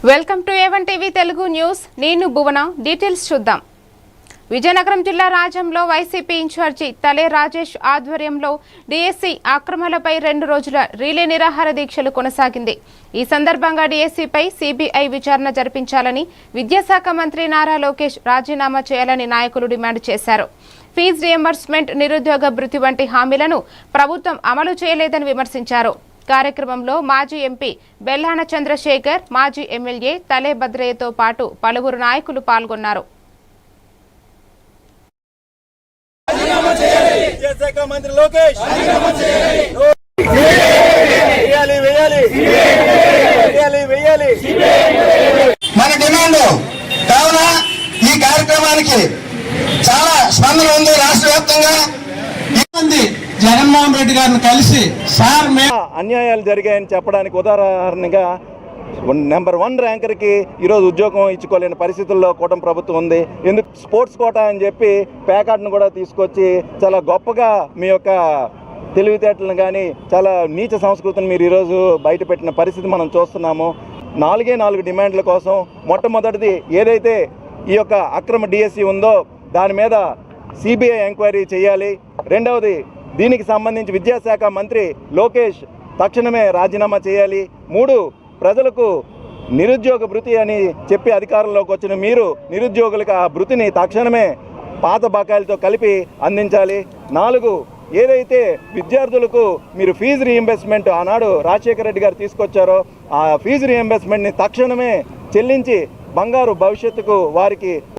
Welcome to A1 TV Telugu news. నేను భువన. Details చూద్దాం. విజయనగరం జిల్లా రాజంలో వైసీపీ ఇన్ఛార్జి తలే రాజేష్ ఆధ్వర్యంలో డీఎస్సీ అక్రమాలపై 2 రోజుల రిలే నిరాహార దీక్షలు కొనసాగింది. ఈ సందర్భంగా డీఎస్సీపై సిబిఐ విచారణ జరిపించాలని, విద్యాశాఖ మంత్రి నారా లోకేష్ రాజీనామా చేయాలని నాయకులు డిమాండ్ చేశారు. ఫీజు రియంబర్స్మెంట్, నిరుద్యోగ భృతి వంటి హామీలను ప్రభుత్వం అమలు చేయలేదని విమర్శించారు. కార్యక్రమంలో మాజీ ఎంపీ బెల్లాన చంద్రశేఖర్, మాజీ ఎమ్మెల్యే తలే భద్రయ్యతో పాటు పలువురు నాయకులు పాల్గొన్నారు. మంత్రి లోకేష్ మన డిమాండ్ కావున ఈ కార్యక్రమానికి చాలా స్పందన ఉంది. రాష్ట్ర వ్యాప్తంగా జగన్మోహన్ రెడ్డి గారిని కలిసి అన్యాయాలు జరిగాయని చెప్పడానికి ఉదాహరణగా నెంబర్ 1 ర్యాంకర్కి ఈరోజు ఉద్యోగం ఇచ్చుకోలేని పరిస్థితుల్లో కూటమి ప్రభుత్వం ఉంది. ఎందుకు స్పోర్ట్స్ కోటా అని చెప్పి ప్యాకార్డ్ను కూడా తీసుకొచ్చి చాలా గొప్పగా మీ యొక్క తెలివితేటలను కానీ చాలా నీచ సంస్కృతిని మీరు ఈరోజు బయటపెట్టిన పరిస్థితి మనం చూస్తున్నాము. 4 డిమాండ్ల కోసం మొట్టమొదటిది ఏదైతే ఈ యొక్క అక్రమ డిఎస్సి ఉందో దాని మీద సిబిఐ ఎంక్వైరీ చేయాలి. రెండవది దీనికి సంబంధించి విద్యాశాఖ మంత్రి లోకేష్ తక్షణమే రాజీనామా చేయాలి. 3 ప్రజలకు నిరుద్యోగ భృతి అని చెప్పి అధికారంలోకి వచ్చిన మీరు నిరుద్యోగులకు ఆ భృతిని తక్షణమే పాత బకాయిలతో కలిపి అందించాలి. 4 ఏదైతే విద్యార్థులకు మీరు ఫీజు రీయింబర్స్మెంట్ ఆనాడు రాజశేఖర రెడ్డి గారు తీసుకొచ్చారో ఆ ఫీజు రీయింబర్స్మెంట్ని తక్షణమే చెల్లించి బంగారు భవిష్యత్తుకు వారికి